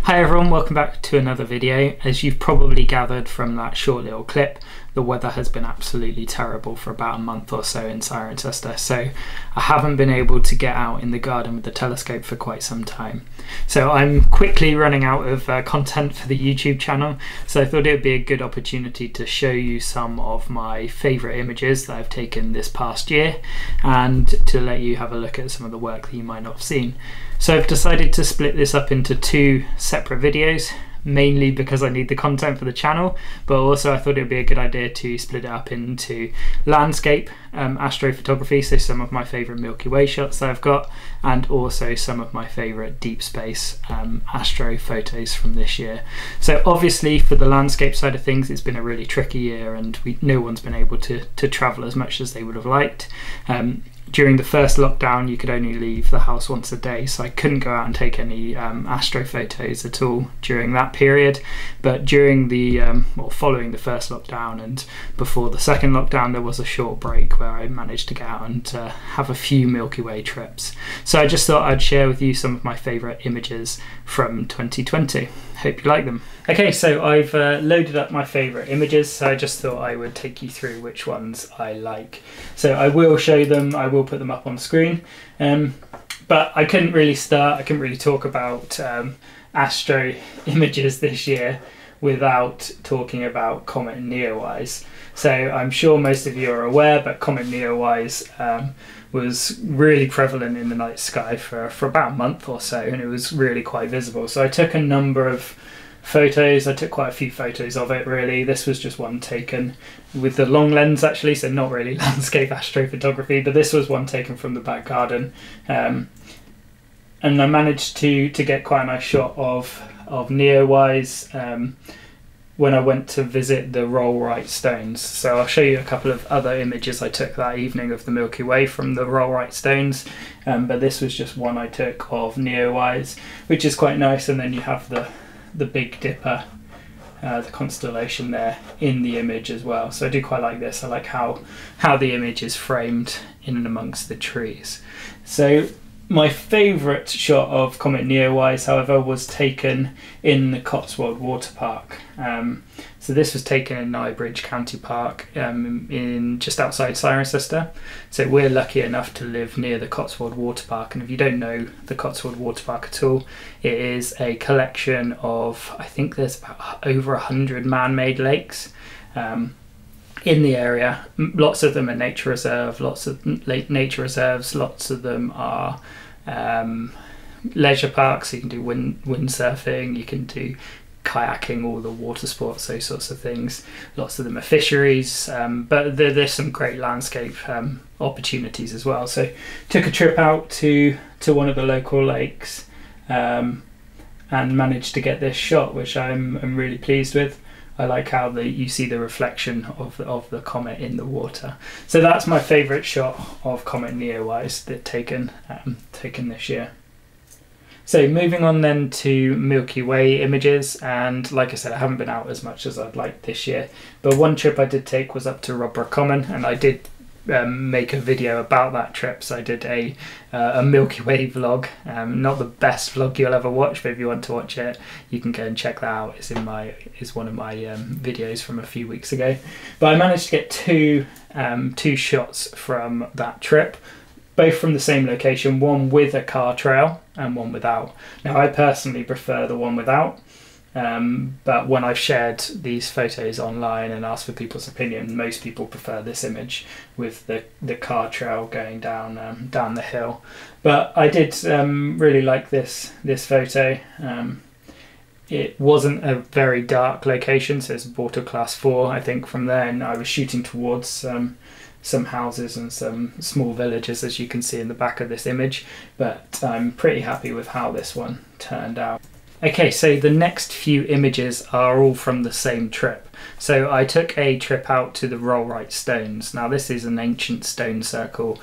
Hi everyone, welcome back to another video. As you've probably gathered from that short little clip, the weather has been absolutely terrible for about a month or so in Cirencester, so I haven't been able to get out in the garden with the telescope for quite some time. So I'm quickly running out of content for the YouTube channel, so I thought it would be a good opportunity to show you some of my favourite images that I've taken this past year and to let you have a look at some of the work that you might not have seen. So I've decided to split this up into two separate videos, mainly because I need the content for the channel, but also I thought it would be a good idea to split it up into landscape, astrophotography, so some of my favourite Milky Way shots that I've got, and also some of my favourite deep space astro photos from this year. So obviously for the landscape side of things, it's been a really tricky year and no one's been able to travel as much as they would have liked. During the first lockdown, you could only leave the house once a day, so I couldn't go out and take any astro photos at all during that period. But during the following the first lockdown and before the second lockdown, there was a short break where I managed to get out and have a few Milky Way trips. So I just thought I'd share with you some of my favourite images from 2020. Hope you like them. Okay, so I've loaded up my favourite images, so I just thought I would take you through which ones I like. So I will show them, I will put them up on screen, but I couldn't really talk about astro images this year without talking about Comet Neowise. So I'm sure most of you are aware, but Comet Neowise was really prevalent in the night sky for about a month or so, and it was really quite visible. So I took a number of photos. I took quite a few photos of it, really. This was just one taken with the long lens, actually, so not really landscape astrophotography, but this was one taken from the back garden. And I managed to get quite a nice shot of Neowise when I went to visit the Rollright Stones. So I'll show you a couple of other images I took that evening of the Milky Way from the Rollright Stones, but this was just one I took of Neowise, which is quite nice. And then you have the Big Dipper, the constellation there in the image as well. So I do quite like this. I like how the image is framed in and amongst the trees. So my favourite shot of Comet Neowise, however, was taken in the Cotswold Water Park. So this was taken in Nybridge County Park, in just outside Cirencester. So we're lucky enough to live near the Cotswold Water Park, and if you don't know the Cotswold Water Park at all, it is a collection of, I think there's about over 100 man-made lakes in the area. Lots of them are nature reserve, lots of nature reserves, lots of them are leisure parks, so you can do windsurfing, you can do kayaking, all the water sports, those sorts of things. Lots of them are fisheries, but there's some great landscape opportunities as well. So took a trip out to one of the local lakes and managed to get this shot, which I'm really pleased with. I like how you see the reflection of the comet in the water. So that's my favourite shot of Comet Neowise that taken this year. So moving on then to Milky Way images, and like I said, I haven't been out as much as I'd like this year, but one trip I did take was up to Robborough Common, and I did make a video about that trip. So I did a Milky Way vlog, not the best vlog you'll ever watch, but if you want to watch it, you can go and check that out. It's one of my videos from a few weeks ago. But I managed to get two shots from that trip, both from the same location, one with a car trail and one without. Now I personally prefer the one without, but when I've shared these photos online and asked for people's opinion, most people prefer this image with the car trail going down the hill. But I did really like this photo. It wasn't a very dark location, so it's Bortle Class 4, I think, from there, and I was shooting towards some houses and some small villages, as you can see in the back of this image, but I'm pretty happy with how this one turned out. Okay, so the next few images are all from the same trip. So I took a trip out to the Rollright Stones. Now this is an ancient stone circle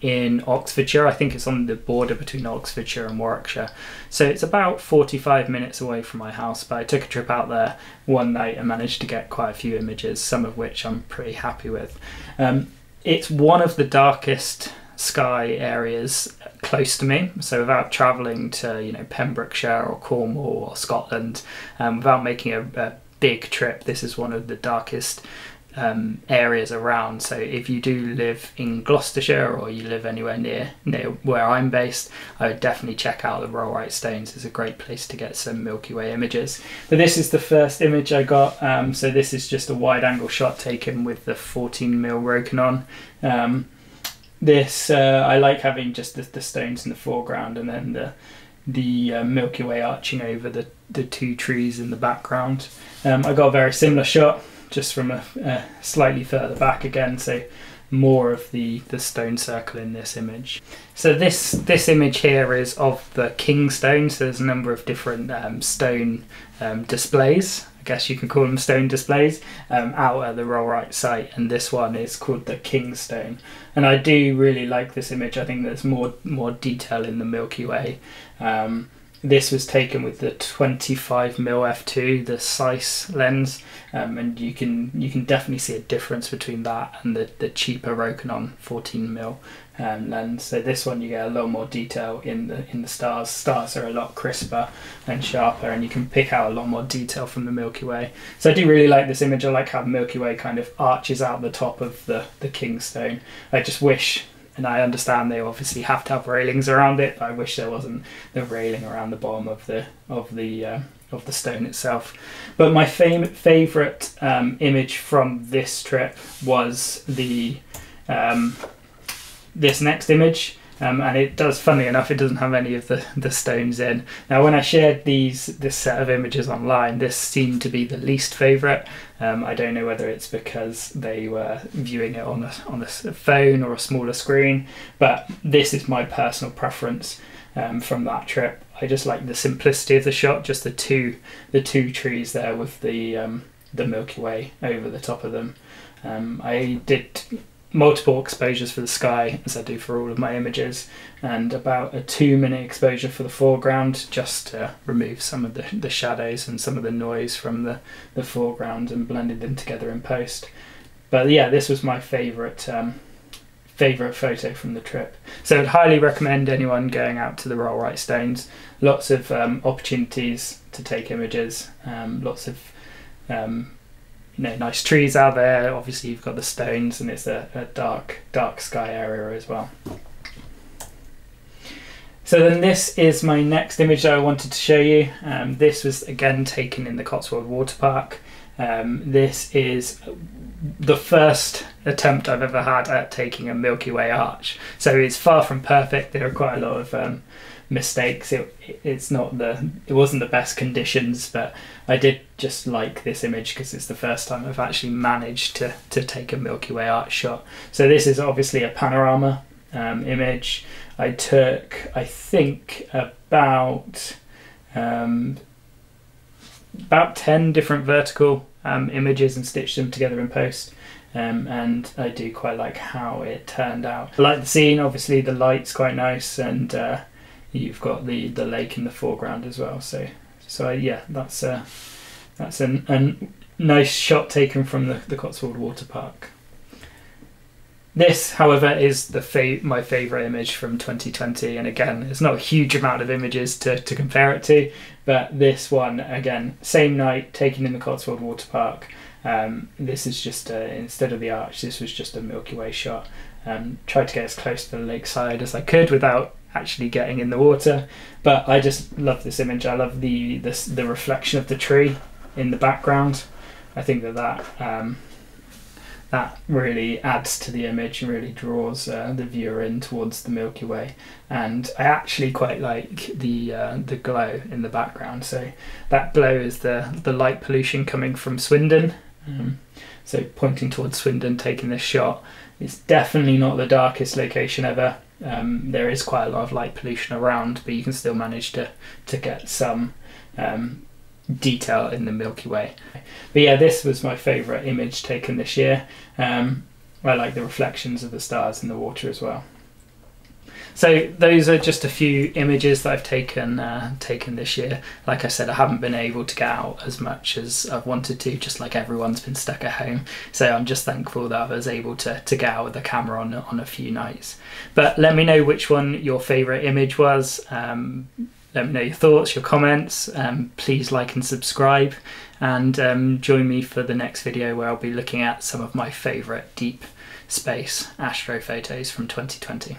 in Oxfordshire. I think it's on the border between Oxfordshire and Warwickshire. So it's about 45 minutes away from my house, but I took a trip out there one night and managed to get quite a few images, some of which I'm pretty happy with. It's one of the darkest sky areas close to me. So without travelling to, you know, Pembrokeshire or Cornwall or Scotland, without making a big trip, this is one of the darkest areas around. So if you do live in Gloucestershire or you live anywhere near where I'm based, I would definitely check out the Rollright Stones. It's a great place to get some Milky Way images. But this is the first image I got. So this is just a wide angle shot taken with the 14mm Rokinon. This I like having just the stones in the foreground, and then the Milky Way arching over the two trees in the background. I got a very similar shot, just from a slightly further back again, so more of the stone circle in this image. So this image here is of the king stone. So there's a number of different stone displays, I guess you can call them stone displays, out at the Rollright site, and this one is called the king stone. And I do really like this image. I think there's more detail in the Milky Way. This was taken with the 25mm f2, the Zeiss lens, and you can definitely see a difference between that and the cheaper Rokinon 14mm lens. So this one you get a lot more detail in the stars. Stars are a lot crisper and sharper, and you can pick out a lot more detail from the Milky Way. So I do really like this image. I like how the Milky Way kind of arches out the top of the Kingstone. I just wish, and I understand they obviously have to have railings around it, but I wish there wasn't the railing around the bottom of the stone itself. But my favourite image from this trip was this next image, and it does, funnily enough, it doesn't have any of the stones in. Now when I shared this set of images online, this seemed to be the least favourite. I don't know whether it's because they were viewing it on a phone or a smaller screen, but this is my personal preference from that trip. I just like the simplicity of the shot, just the two trees there with the Milky Way over the top of them. I did multiple exposures for the sky, as I do for all of my images, and about a 2-minute exposure for the foreground, just to remove some of the shadows and some of the noise from the foreground and blended them together in post. But yeah, this was my favourite photo from the trip. So I'd highly recommend anyone going out to the Rollright Stones. Lots of opportunities to take images, lots of nice trees out there. Obviously you've got the stones, and it's a dark sky area as well. So then this is my next image that I wanted to show you. This was again taken in the Cotswold Water Park. This is the first attempt I've ever had at taking a Milky Way arch. So it's far from perfect. There are quite a lot of mistakes. It wasn't the best conditions, but I did just like this image because it's the first time I've actually managed to take a Milky Way arch shot. So this is obviously a panorama image. I took, I think, about 10 different vertical images and stitched them together in post. And I do quite like how it turned out. I like the scene. Obviously the light's quite nice, and you've got the lake in the foreground as well. So yeah, that's a nice shot taken from the Cotswold Water Park. This, however, is my favourite image from 2020, and again, it's not a huge amount of images to compare it to, but this one, again, same night, taken in the Cotswold Water Park. This is just, instead of the arch, this was just a Milky Way shot. Tried to get as close to the lakeside as I could without actually getting in the water, but I just love this image. I love the reflection of the tree in the background. I think that really adds to the image and really draws the viewer in towards the Milky Way. And I actually quite like the glow in the background. So that glow is the light pollution coming from Swindon. So pointing towards Swindon, taking this shot. It's definitely not the darkest location ever. There is quite a lot of light pollution around, but you can still manage to get some detail in the Milky Way. But yeah, this was my favourite image taken this year. I like the reflections of the stars in the water as well. So those are just a few images that I've taken this year. Like I said, I haven't been able to get out as much as I've wanted to, just like everyone's been stuck at home. So I'm just thankful that I was able to get out with the camera on a few nights. But let me know which one your favourite image was. Let me know your thoughts, your comments. Please like and subscribe, and join me for the next video where I'll be looking at some of my favourite deep space astro photos from 2020.